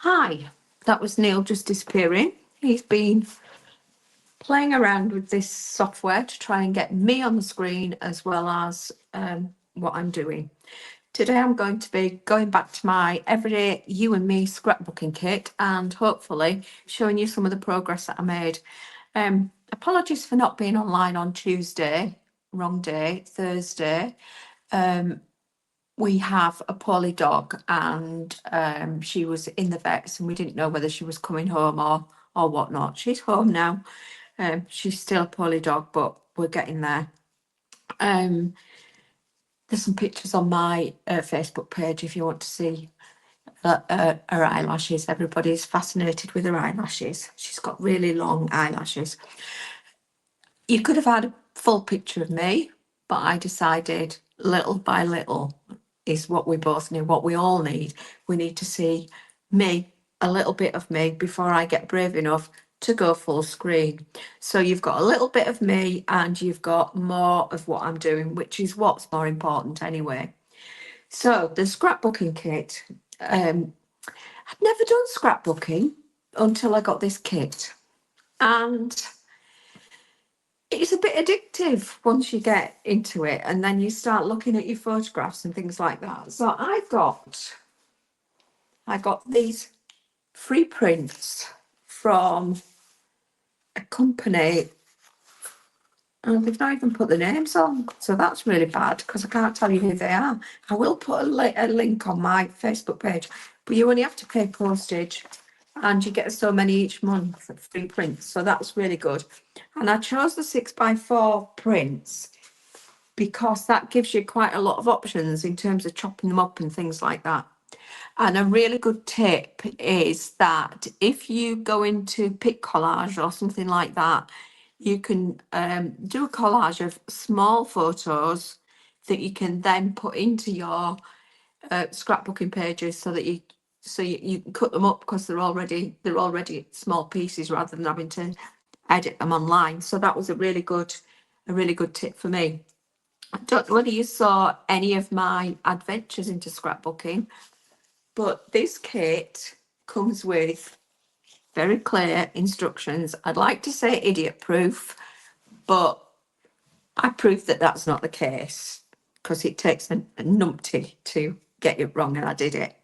Hi, that was Neil just disappearing. He's been playing around with this software to try and get me on the screen as well as what I'm doing. Today I'm going to be going back to my everyday you and me scrapbooking kit and hopefully showing you some of the progress that I made. Apologies for not being online on Tuesday, wrong day, Thursday. We have a poorly dog and she was in the vets and we didn't know whether she was coming home or whatnot. She's home now. She's still a poorly dog, but we're getting there. There's some pictures on my Facebook page if you want to see her eyelashes. Everybody's fascinated with her eyelashes. She's got really long eyelashes. You could have had a full picture of me, but I decided little by little is what we both need, what we all need. We need to see me, a little bit of me before I get brave enough to go full screen. So you've got a little bit of me and you've got more of what I'm doing, which is what's more important anyway. So the scrapbooking kit, I'd never done scrapbooking until I got this kit. And it's a bit addictive once you get into it and then you start looking at your photographs and things like that. So I got these free prints from a company and they've not even put the names on. So that's really bad because I can't tell you who they are. I will put a link on my Facebook page, but you only have to pay postage and you get so many each month of free prints. So that's really good. And I chose the 6x4 prints because that gives you quite a lot of options in terms of chopping them up and things like that. And a really good tip is that if you go into Pic Collage or something like that, you can do a collage of small photos that you can then put into your scrapbooking pages so that you can cut them up because they're already small pieces rather than having to edit them online. So that was a really good tip for me. I don't know whether you saw any of my adventures into scrapbooking, but this kit comes with very clear instructions. I'd like to say idiot proof, but I proved that that's not the case because it takes a numpty to get it wrong, and I did it.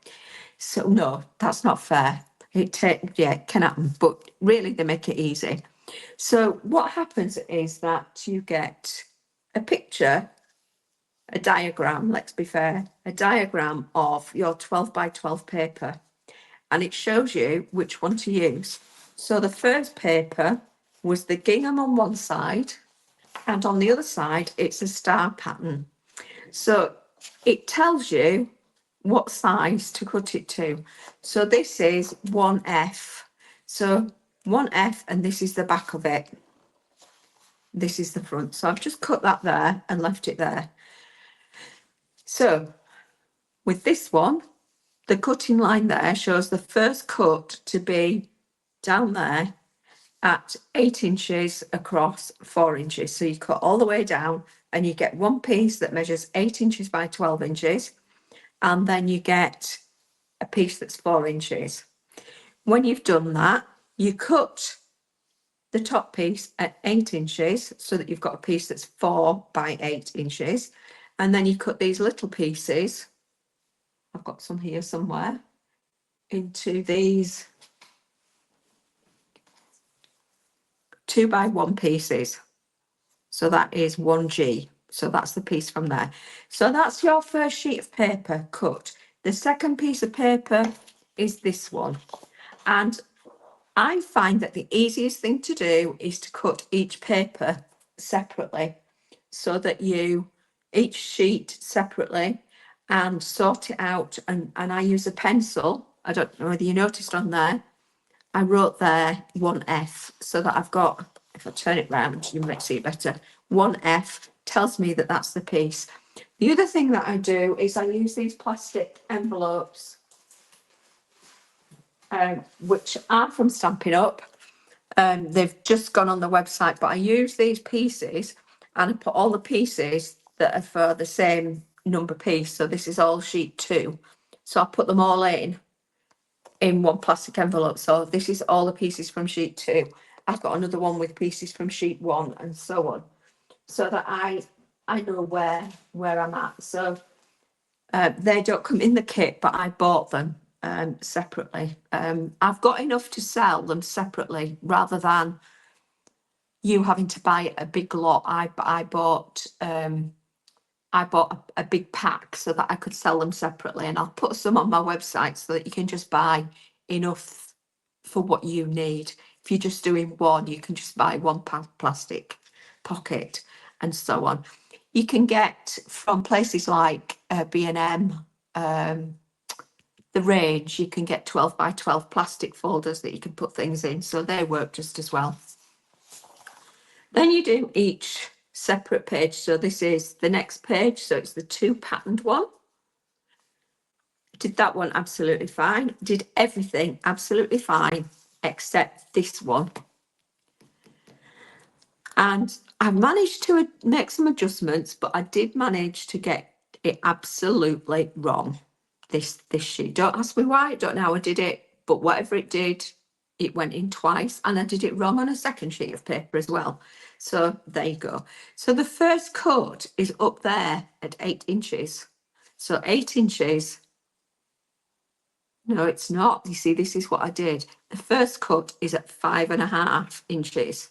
So no, that's not fair. It can happen, but really they make it easy. So what happens is that you get a picture, a diagram, let's be fair, a diagram of your 12 by 12 paper, and it shows you which one to use. So the first paper was the gingham on one side, and on the other side, it's a star pattern. So it tells you what size to cut it to. So this is 1F. So 1F, and this is the back of it. This is the front. So I've just cut that there and left it there. So with this one, the cutting line there shows the first cut to be down there at 8 inches across 4 inches. So you cut all the way down and you get one piece that measures 8 inches by 12 inches. And then you get a piece that's 4 inches. When you've done that, you cut the top piece at 8 inches so that you've got a piece that's 4 by 8 inches. And then you cut these little pieces, I've got some here somewhere, into these 2 by 1 pieces. So that is 1G. So that's the piece from there. So that's your first sheet of paper cut. The second piece of paper is this one. And I find that the easiest thing to do is to cut each paper separately so that each sheet separately and sort it out. And I use a pencil. I don't know whether you noticed on there, I wrote there 1F so that I've got, if I turn it round, you might see it better. 1F tells me that that's the piece. The other thing that I do is I use these plastic envelopes, which are from Stampin Up. They've just gone on the website, but I use these pieces and I put all the pieces that are for the same number piece. So this is all sheet 2. So I put them all in in one plastic envelope. So this is all the pieces from sheet 2. I've got another one with pieces from sheet 1 and so on, so that I know where I'm at. So they don't come in the kit, but I bought them separately. I've got enough to sell them separately rather than you having to buy a big lot. I bought a big pack so that I could sell them separately, and I'll put some on my website so that you can just buy enough for what you need. If you're just doing one, you can just buy one plastic pocket and so on. You can get from places like B&M, the range, you can get 12 by 12 plastic folders that you can put things in, so they work just as well. Then you do each separate page. So this is the next page, so it's the 2 patterned one. Did that one absolutely fine. Did everything absolutely fine except this one. And I managed to make some adjustments, but I did manage to get it absolutely wrong. This sheet. Don't ask me why, I don't know how I did it, but whatever it did, it went in twice, and I did it wrong on a second sheet of paper as well. So there you go. So the first cut is up there at 8 inches. So 8 inches. No, it's not. You see, this is what I did. The first cut is at 5.5 inches.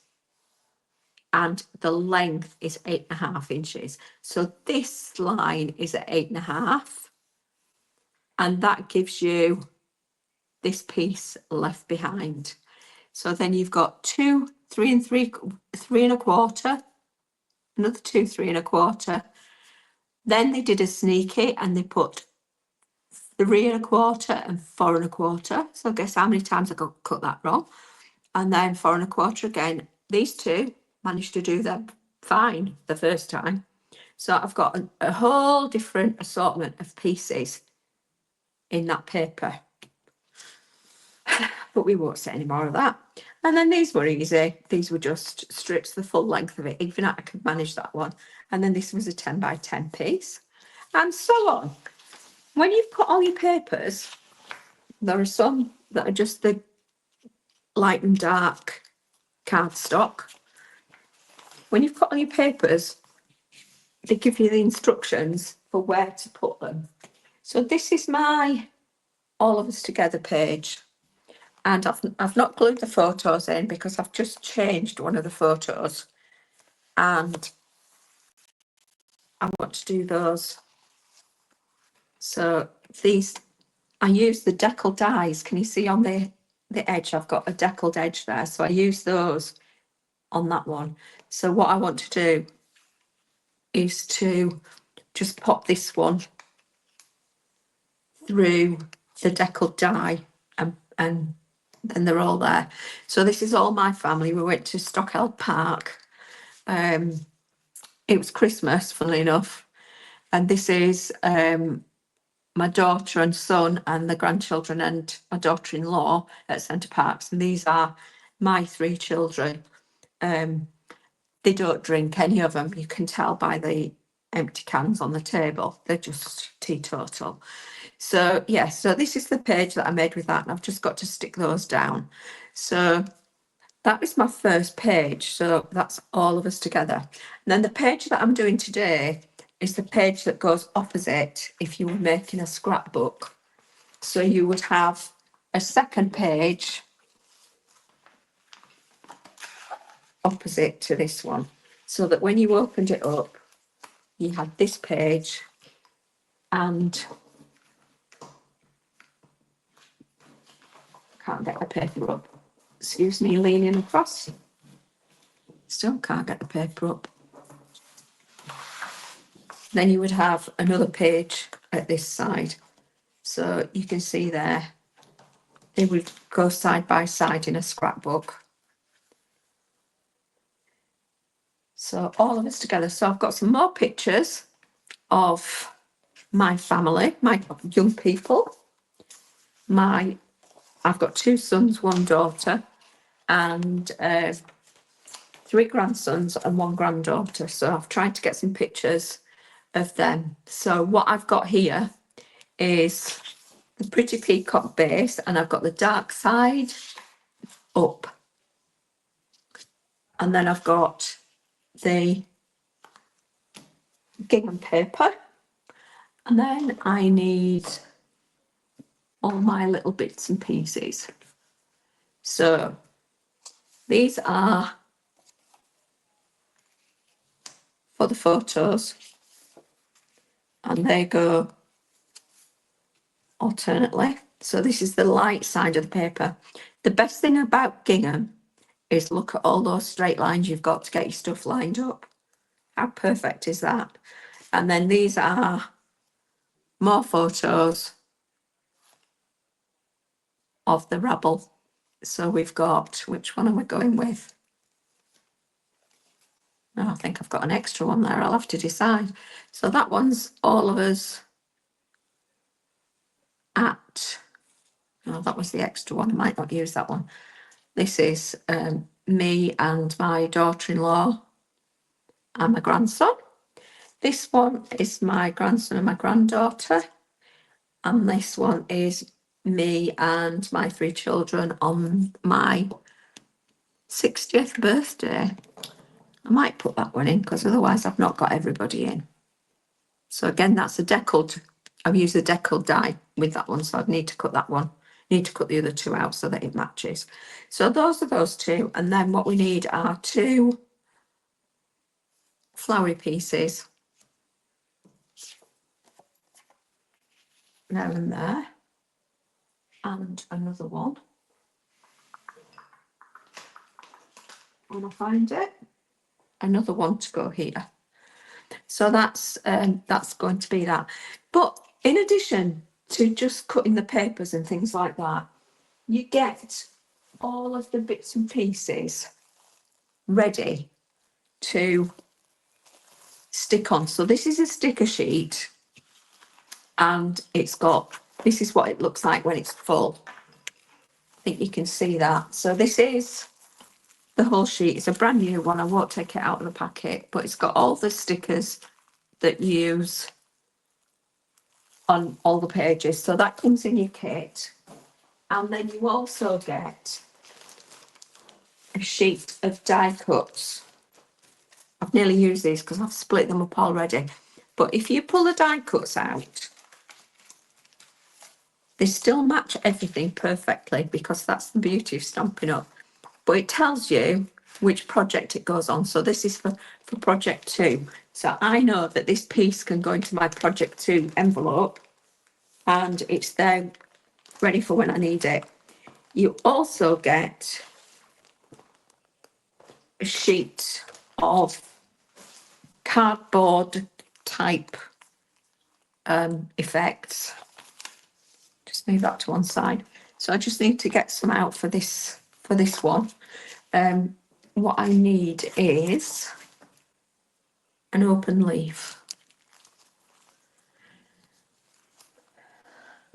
And the length is 8.5 inches. So this line is at 8.5. And that gives you this piece left behind. So then you've got 2, 3 and 3.25, another 2, 3.25. Then they did a sneaky and they put 3.25 and 4.25. So guess how many times I cut that wrong? And then 4.25 again. These two managed to do them fine the first time. So I've got a whole different assortment of pieces in that paper. But we won't say any more of that. And then these were easy. These were just strips the full length of it. Even I could manage that one. And then this was a 10 by 10 piece. And so on. When you've got all your papers, there are some that are just the light and dark cardstock. When you've got all your papers, they give you the instructions for where to put them. So this is my All of Us Together page. And I've not glued the photos in because I've just changed one of the photos. And I want to do those. So these, I use the deckled dies. Can you see on the edge? I've got a deckled edge there. So I use those on that one. So what I want to do is to just pop this one through the deckled die and then they're all there. So this is all my family. We went to Stockheld Park. It was Christmas, funnily enough. And this is my daughter and son and the grandchildren and my daughter-in-law at Centre Parks. And these are my 3 children. They don't drink, any of them. You can tell by the empty cans on the table. They're just teetotal. So yeah, so this is the page that I made with that, and I've just got to stick those down. So that is my first page. So that's All of Us Together. And then the page that I'm doing today is the page that goes opposite if you were making a scrapbook. So you would have a second page opposite to this one, so that when you opened it up, you had this page and can't get the paper up. Excuse me, leaning across. Still can't get the paper up. Then you would have another page at this side. So you can see there, they would go side by side in a scrapbook. So All of Us Together. So I've got some more pictures of my family, my young people. I've got 2 sons, 1 daughter, and 3 grandsons and 1 granddaughter. So I've tried to get some pictures of them. So what I've got here is the Pretty Peacock base, and I've got the dark side up. And then I've got the gingham paper. And then I need all my little bits and pieces. So these are for the photos, and they go alternately. So this is the light side of the paper. The best thing about gingham is look at all those straight lines you've got to get your stuff lined up. How perfect is that? And then these are more photos of the rabble. So we've got, which one am I going with? Oh, I think I've got an extra one there. I'll have to decide. So that one's all of us at, oh, that was the extra one. I might not use that one. This is me and my daughter-in-law and my grandson. This one is my grandson and my granddaughter. And this one is me and my 3 children on my 60th birthday. I might put that one in because otherwise I've not got everybody in. So again, that's a deckled, I've used a deckled die with that one, so I'd need to cut that one. Need to cut the other 2 out so that it matches. So those are those 2, and then what we need are 2 flowery pieces there and there, and another one when I find it, another one to go here. So that's going to be that. But in addition to just cutting the papers and things like that, you get all of the bits and pieces ready to stick on. So this is a sticker sheet, and it's got, this is what it looks like when it's full. I think you can see that. So this is the whole sheet. It's a brand new one. I won't take it out of the packet, but it's got all the stickers that you use on all the pages. So that comes in your kit. And then you also get a sheet of die cuts. I've nearly used these because I've split them up already. But if you pull the die cuts out, they still match everything perfectly, because that's the beauty of Stampin' Up. But it tells you which project it goes on. So this is for project 2. So I know that this piece can go into my project 2 envelope, and it's there ready for when I need it. You also get a sheet of cardboard type effects. Just move that to one side. So I just need to get some out for this one. What I need is an open leaf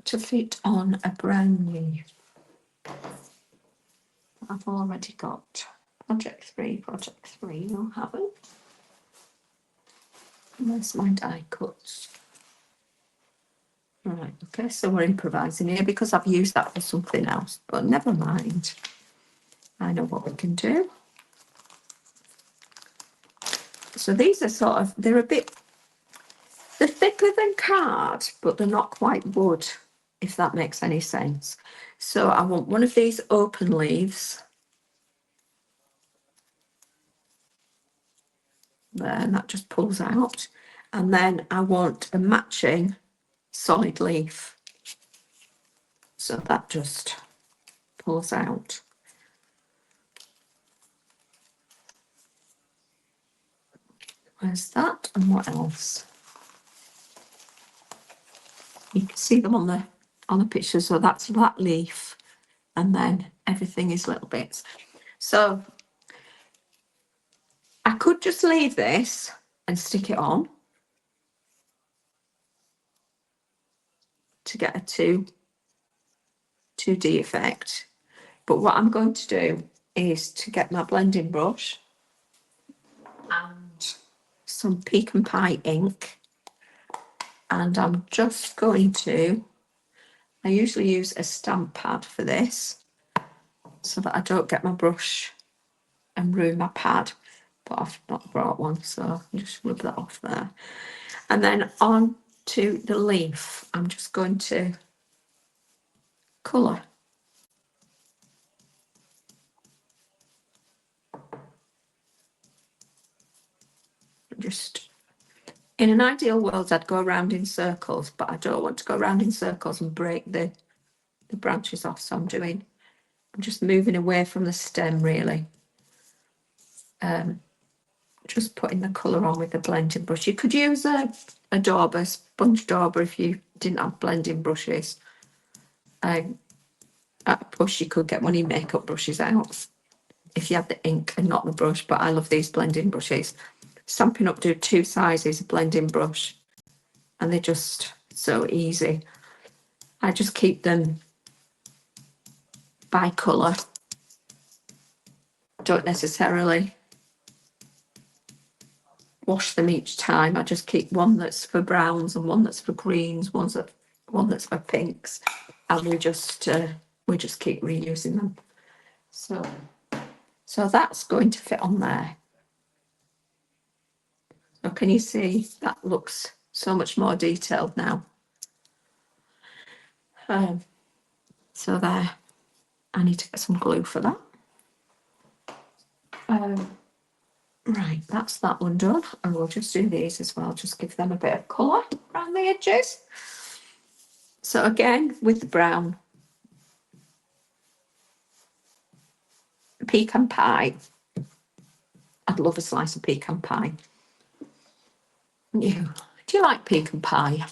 to fit on a brand new. I've already got project 3, no, I haven't. Where's my die cuts? Right, okay, so we're improvising here because I've used that for something else, but never mind. I know what we can do. So these are sort of, they're thicker than card, but they're not quite wood, if that makes any sense. So I want one of these open leaves. There, and that just pulls out. And then I want a matching solid leaf. So that just pulls out. Where's that? And what else? You can see them on the picture. So that's that leaf, and then everything is little bits. So I could just leave this and stick it on to get a 2D effect. But what I'm going to do is to get my blending brush and some Pecan Pie ink, and I'm just going to, I usually use a stamp pad for this so that I don't get my brush and ruin my pad, but I've not brought one, so I'll just rub that off there. And then on to the leaf, I'm just going to colour. Just, in an ideal world, I'd go around in circles, but I don't want to go around in circles and break the branches off, so I'm just moving away from the stem, really. Just putting the colour on with the blending brush. You could use a dauber, sponge dauber, if you didn't have blending brushes. At a push, you could get one of your makeup brushes out if you have the ink and not the brush, but I love these blending brushes. Stampin' Up do 2 sizes of blending brush, and they're just so easy. I just keep them by colour. Don't necessarily wash them each time. I just keep one that's for browns and one that's for greens, one that's for pinks, and we just keep reusing them. So that's going to fit on there. So can you see that looks so much more detailed now? So there, I need to get some glue for that. Right, that's that one done, and we'll just do these as well, just give them a bit of colour around the edges. So again, with the brown, pecan pie. I'd love a slice of pecan pie. Do you like pecan pie?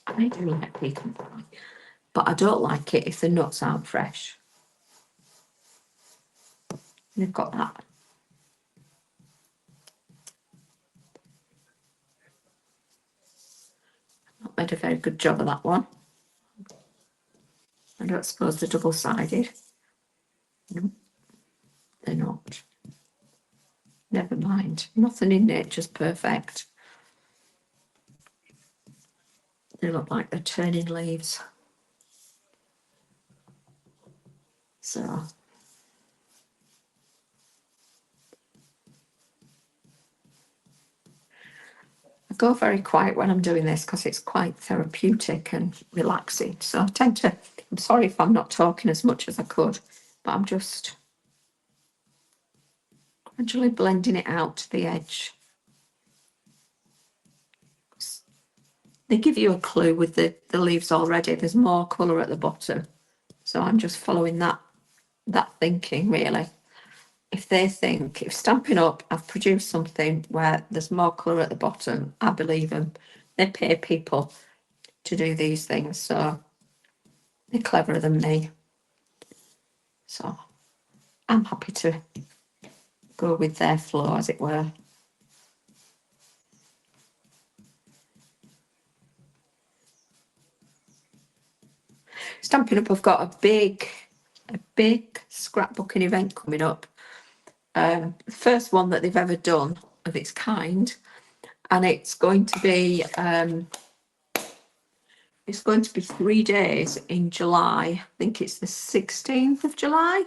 I do like pecan pie, but I don't like it if the nuts aren't fresh. They've got that. Not made a very good job of that one. I don't suppose they're double-sided. No, they're not. Never mind. Nothing in nature's perfect. They look like they're turning leaves. So I go very quiet when I'm doing this because it's quite therapeutic and relaxing. So I tend to, I'm sorry if I'm not talking as much as I could, but I'm just gradually blending it out to the edge. They give you a clue with the leaves already. There's more colour at the bottom. So I'm just following that thinking, really. If they think, if Stampin' Up have produced something where there's more colour at the bottom, I believe them. They pay people to do these things, so they're cleverer than me. So I'm happy to go with their flow, as it were. Stampin' Up have got a big scrapbooking event coming up. The first one that they've ever done of its kind, and it's going to be 3 days in July. I think it's the 16th of July,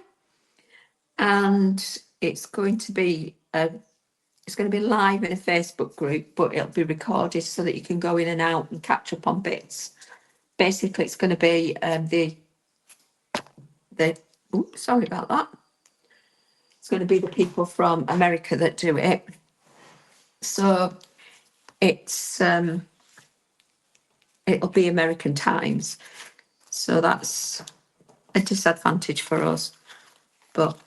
and it's going to be live in a Facebook group, but it'll be recorded so that you can go in and out and catch up on bits. Basically, it's going to be sorry about that. It's going to be the people from America that do it. So it's it'll be American times. So that's a disadvantage for us. But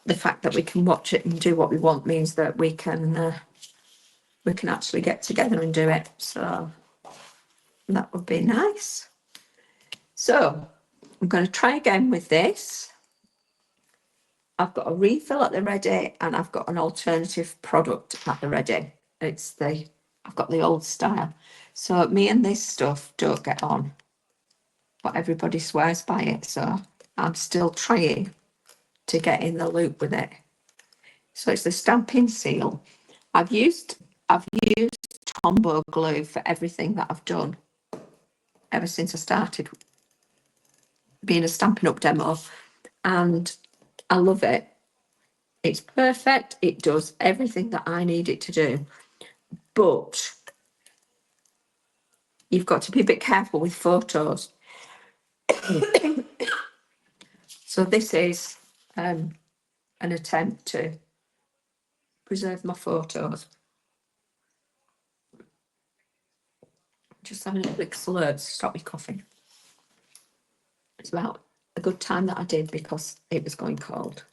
the fact that we can watch it and do what we want means that we can actually get together and do it. So that would be nice. So I'm going to try again with this. I've got a refill at the ready, and I've got an alternative product at the ready. I've got the old style. So me and this stuff don't get on, but everybody swears by it. So I'm still trying to get in the loop with it. So it's the Stampin' Seal. I've used Tombow glue for everything that I've done. ever since I started being a Stampin' Up demo, and I love it. It's perfect. It does everything that I need it to do, but you've got to be a bit careful with photos. So this is an attempt to preserve my photos. Just having a quick slurp to stop me coughing. It's about a good time that I did because it was going cold.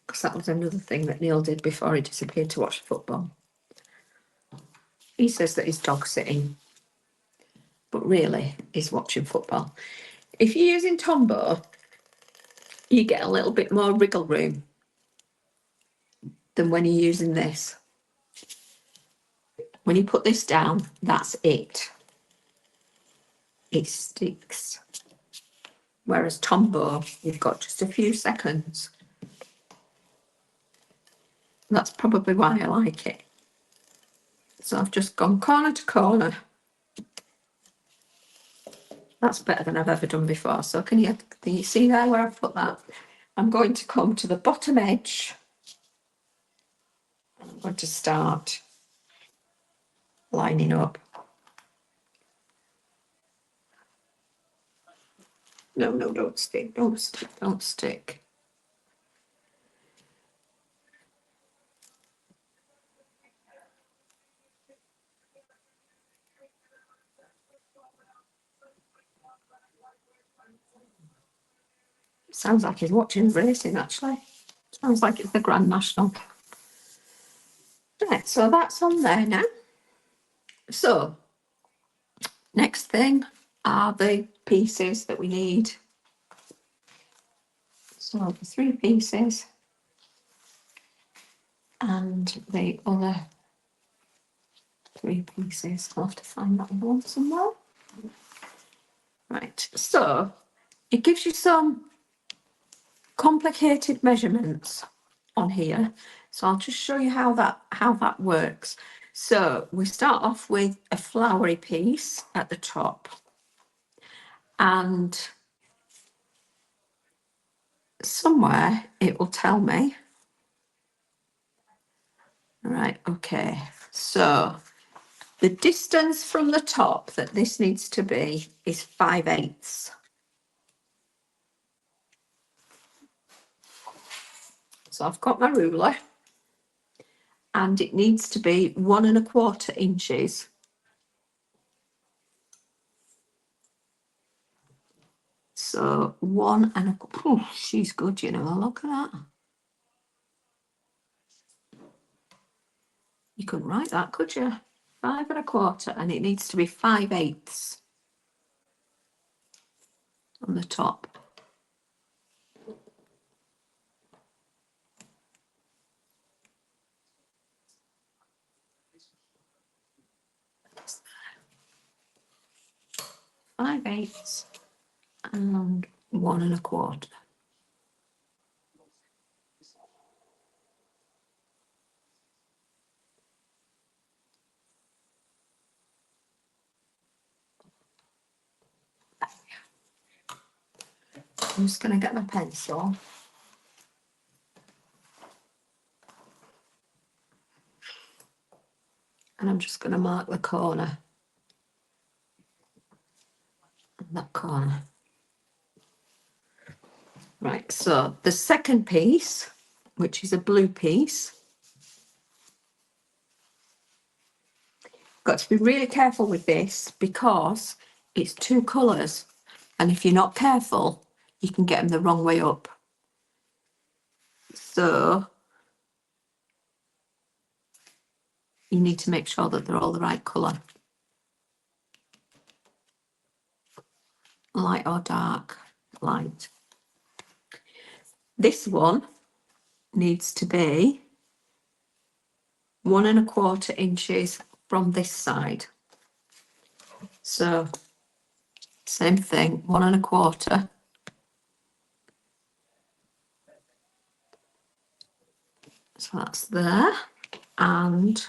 Because that was another thing that Neil did before he disappeared to watch football. He says that he's dog sitting, but really he's watching football. If you're using Tombow, you get a little bit more wriggle room than when you're using this. When you put this down, that's it. It sticks. Whereas Tombow, you've got just a few seconds. That's probably why I like it. So I've just gone corner to corner. That's better than I've ever done before. So can you see there where I've put that? I'm going to come to the bottom edge. I'm going to start lining up. No, don't stick, don't stick, don't stick. Sounds like he's watching racing, actually. Sounds like it's the Grand National. Right, so that's on there now. So, next thing are the pieces that we need. So the 3 pieces and the other 3 pieces. I'll have to find that one somewhere. Right, so it gives you some complicated measurements on here. So I'll just show you how that works. So we start off with a flowery piece at the top, and somewhere it will tell me. Right, okay, so the distance from the top that this needs to be is 5/8. So I've got my ruler, and it needs to be 1 1/4 inches. So 1 1/4. Oh, she's good, you know, look at that. You couldn't write that, could you? 5 1/4, and it needs to be 5/8 on the top. Five eighths and 1 1/4. I'm just going to get my pencil. And I'm just going to mark the corner. That corner. Right, so the second piece, which is a blue piece, got to be really careful with this because it's 2 colours, and if you're not careful, you can get them the wrong way up. So you need to make sure that they're all the right colour. Light or dark? Light. This one needs to be 1 1/4 inches from this side. So same thing, 1 1/4. So that's there, and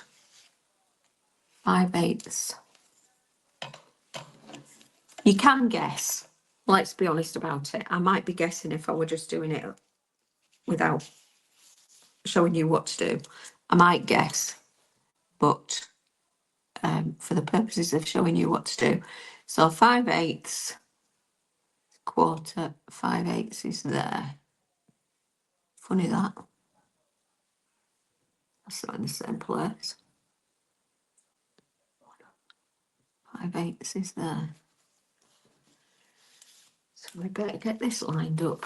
5/8. You can guess. Let's be honest about it. I might be guessing if I were just doing it without showing you what to do. I might guess, but for the purposes of showing you what to do. So 5/8, quarter, 5/8 is there. Funny that. That's not in the same place. 5/8 is there. So we better get this lined up.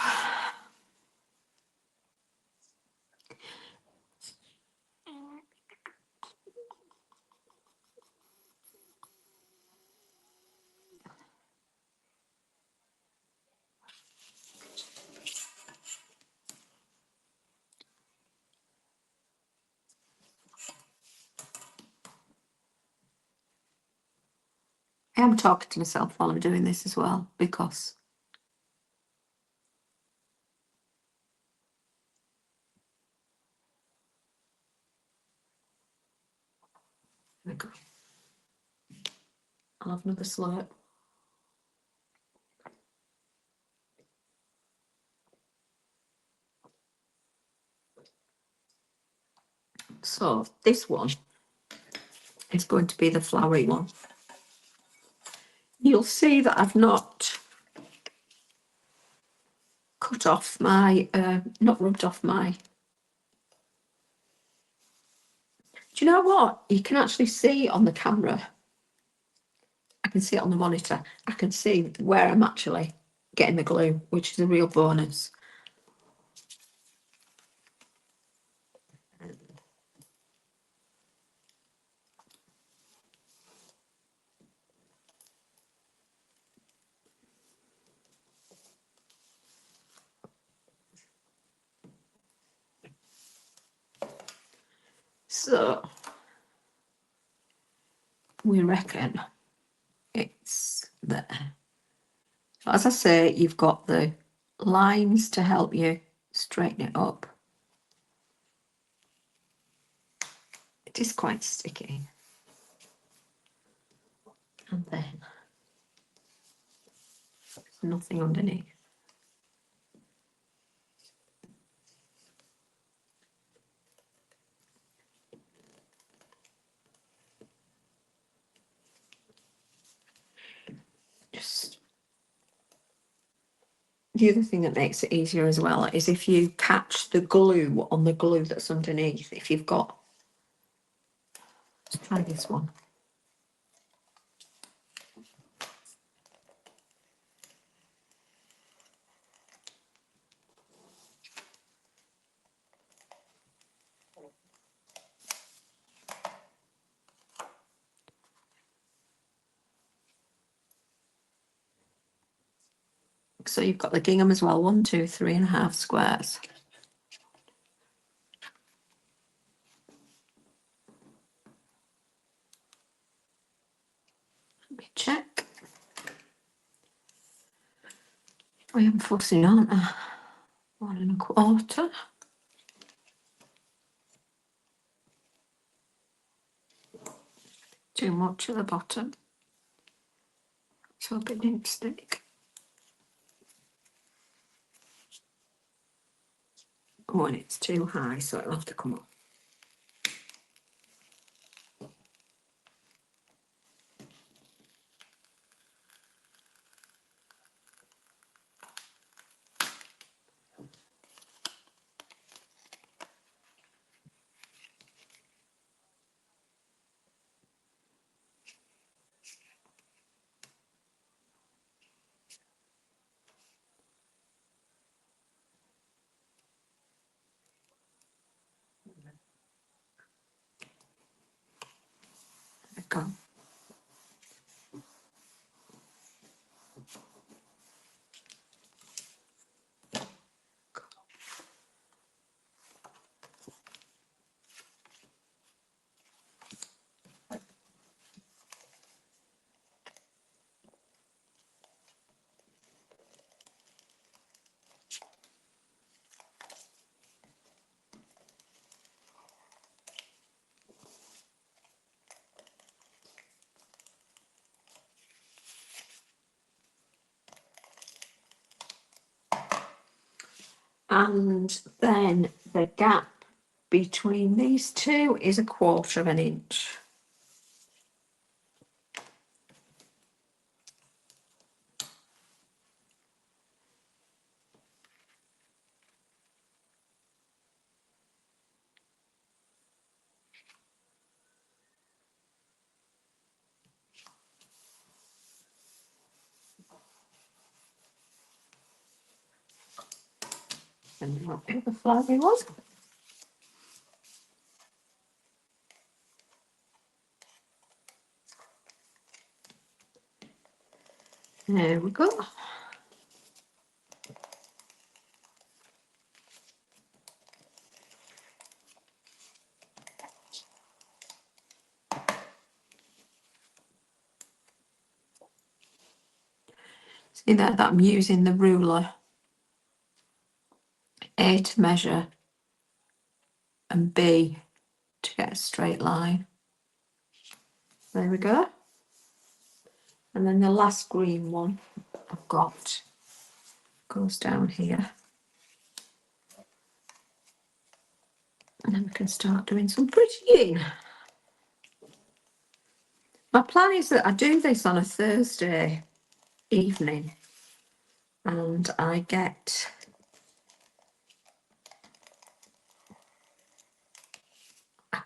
I am talking to myself while I'm doing this as well, because there we go. I'll have another slurp. So this one is going to be the flowery one. You'll see that I've not cut off my, not rubbed off my. Do you know what? You can actually see on the camera. I can see it on the monitor. I can see where I'm actually getting the glue, which is a real bonus. So we reckon it's there. So as I say, you've got the lines to help you straighten it up. It is quite sticky. And then there's nothing underneath. Just the other thing that makes it easier as well is if you catch the glue on the glue that's underneath. If you've got, let's try this one. So you've got the gingham as well, 1, 2, 3.5 squares. Let me check. I am fussing, aren't I? 1 1/4. Too much at the bottom. So a bit didn't stick. Oh, and it's too high, so it'll have to come up. There we go. And then the gap between these two is 1/4 of an inch. And what the flowery was. There we go. See there that I'm using the ruler, A to measure and B to get a straight line. There we go. And then the last green one I've got goes down here. And then we can start doing some prettying. My plan is that I do this on a Thursday evening and I get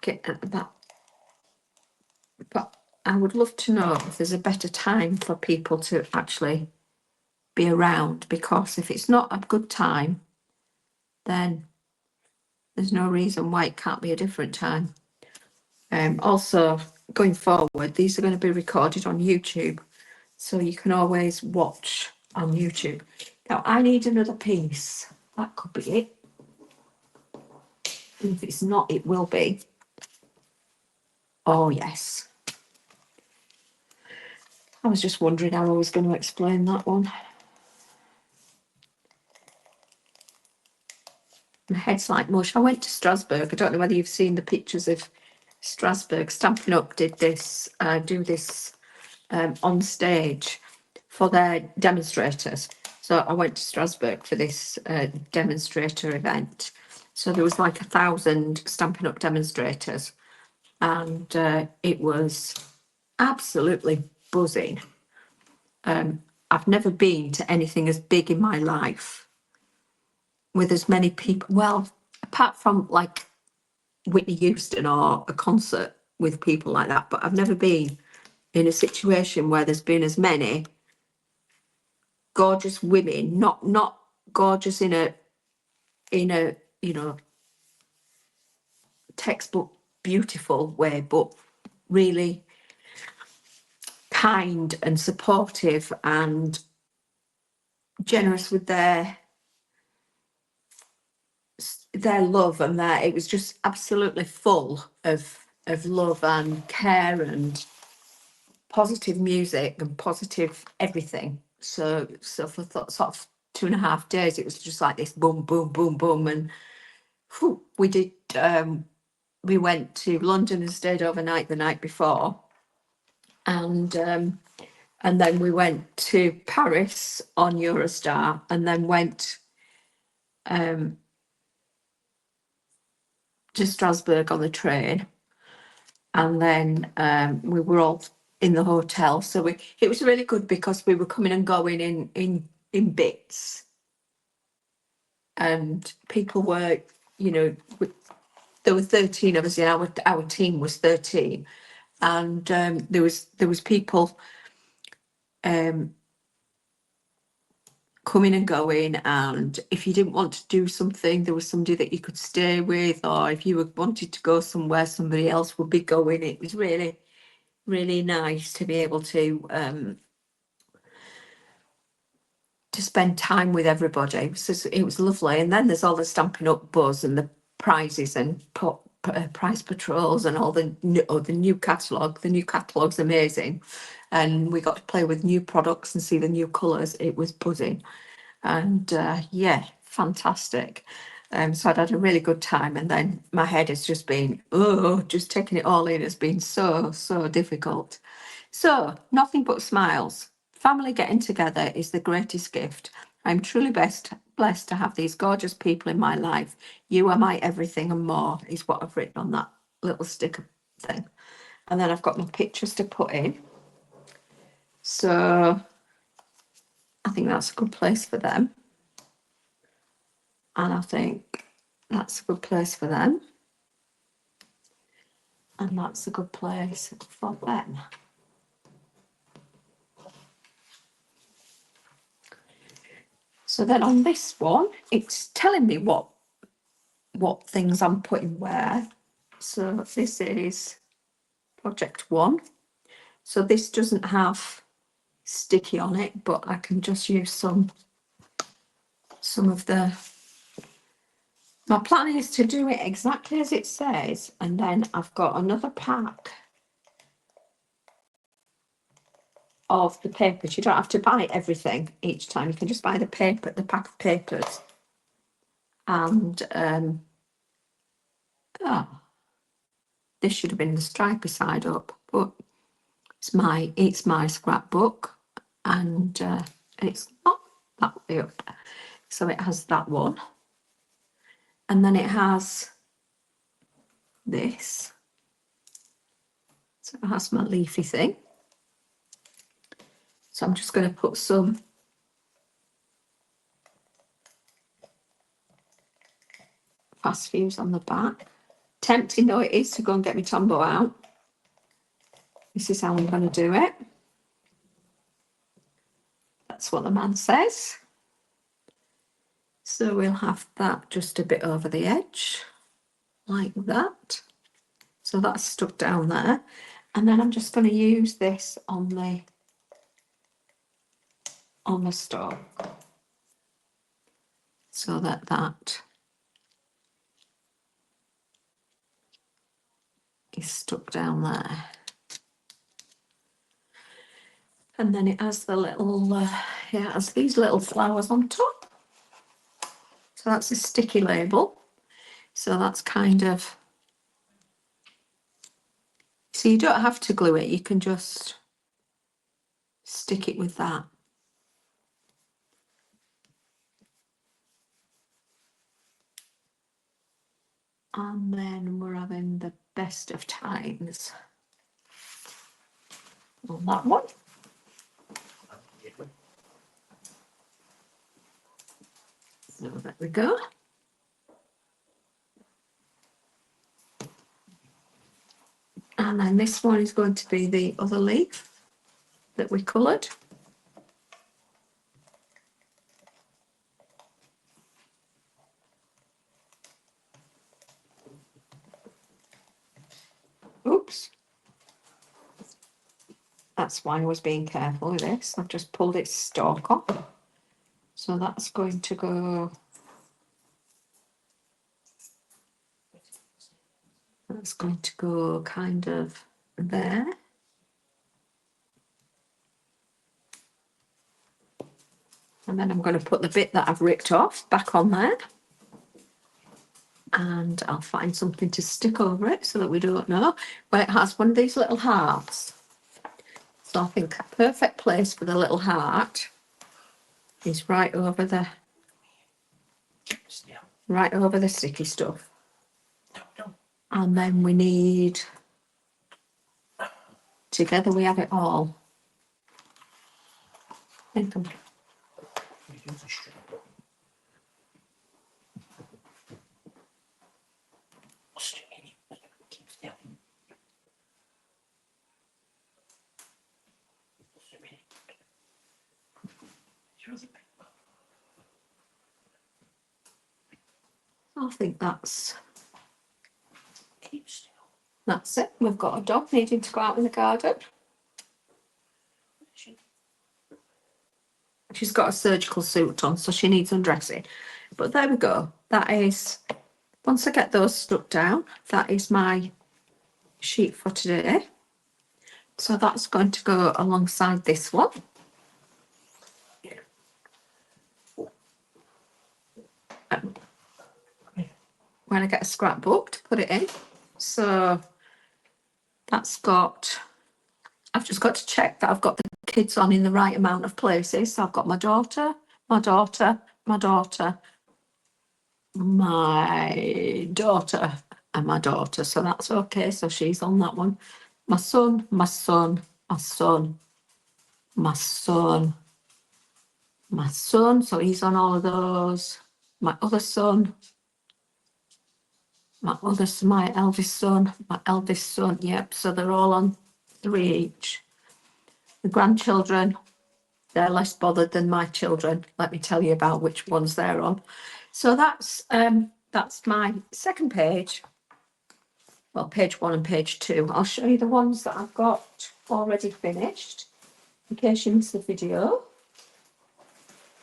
that, but I would love to know if there's a better time for people to actually be around, because if it's not a good time, then there's no reason why it can't be a different time. Also, going forward, these are going to be recorded on YouTube, so you can always watch on YouTube. Now, I need another piece. That could be it. And if it's not, it will be. Oh, yes. I was just wondering how I was going to explain that one. My head's like mush. I went to Strasbourg. I don't know whether you've seen the pictures of Strasbourg. Stampin' Up did this, do this on stage for their demonstrators. So I went to Strasbourg for this demonstrator event. So there was like 1,000 Stampin' Up demonstrators, and it was absolutely buzzing. I've never been to anything as big in my life with as many people. Well, apart from like Whitney Houston or a concert with people like that, but I've never been in a situation where there's been as many gorgeous women, not gorgeous in a you know, textbook beautiful way, but really kind and supportive and generous with their love, and it was just absolutely full of love and care and positive music and positive everything. So for sort of 2.5 days, it was just like this boom, boom, boom, boom. And we did, we went to London and stayed overnight the night before. And then we went to Paris on Eurostar, and then went to Strasbourg on the train. And then we were all in the hotel. So it was really good because we were coming and going in bits. And people were, you know, there were 13 of us in our team was 13. And there was people coming and going, and if you didn't want to do something, there was somebody that you could stay with, or if you wanted to go somewhere, somebody else would be going. It was really, really nice to be able to spend time with everybody. It was lovely. And then there's all the Stampin' Up buzz and the prizes and prize patrols and all the new catalogue. The new catalogue's amazing, and we got to play with new products and see the new colours. It was buzzing, and yeah, fantastic. So I'd had a really good time, and then my head has just been, just taking it all in has been so difficult. So nothing but smiles. Family getting together is the greatest gift. I'm truly blessed to have these gorgeous people in my life. You are my everything and more, is what I've written on that little sticker thing. And then I've got my pictures to put in. So I think that's a good place for them. And I think that's a good place for them. And that's a good place for them. So then on this one, it's telling me what things I'm putting where. So this is project 1. So this doesn't have sticky on it, but I can just use some of the, my plan is to do it exactly as it says, and then I've got another pack of the papers. You don't have to buy everything each time. You can just buy the paper, the pack of papers. And this should have been the stripy side up, but it's my scrapbook, and it's not that way up. So it has that one, and then it has this. So it has my leafy thing. So I'm just going to put some fast fuse on the back. Tempting though it is to go and get my Tombow out. This is how I'm going to do it. That's what the man says. So we'll have that just a bit over the edge, like that. So that's stuck down there. And then I'm just going to use this on the stalk, so that is stuck down there. And then it has the little, it has these little flowers on top. So that's a sticky label. So that's kind of, so you don't have to glue it, you can just stick it with that. And then we're having the best of times on that one. So there we go. And then this one is going to be the other leaf that we coloured. Oops. That's why I was being careful with this. I've just pulled its stalk off. So that's going to go, that's going to go kind of there. And then I'm going to put the bit that I've ripped off back on there. And I'll find something to stick over it so that we don't know. But it has one of these little hearts. So I think a perfect place for the little heart is right over the sticky stuff. And then we need, together we have it all. I think that's it. We've got a dog needing to go out in the garden. She's got a surgical suit on, so she needs undressing. But there we go. That is, once I get those stuck down, that is my sheet for today. So that's going to go alongside this one. When I get a scrapbook to put it in. So that's got, I've just got to check that I've got the kids on in the right amount of places. So I've got my daughter, my daughter, my daughter, my daughter, and my daughter. So that's okay. So she's on that one. My son, my son, my son, my son, my son. So he's on all of those. My other son, my eldest son, my eldest son. Yep. So they're all on 3 each. The grandchildren, they're less bothered than my children. Let me tell you about which ones they're on. So that's my second page. Well, page 1 and page 2. I'll show you the ones that I've got already finished, in case you missed the video.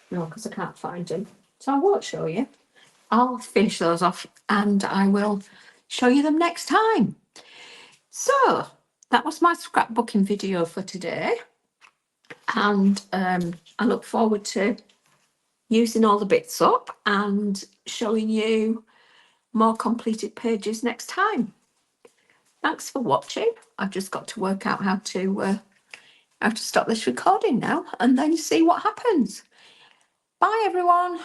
No, because I can't find them. So I won't show you. I'll finish those off and I will show you them next time. So that was my scrapbooking video for today. And I look forward to using all the bits up and showing you more completed pages next time. Thanks for watching. I've just got to work out how to stop this recording now and then see what happens. Bye everyone.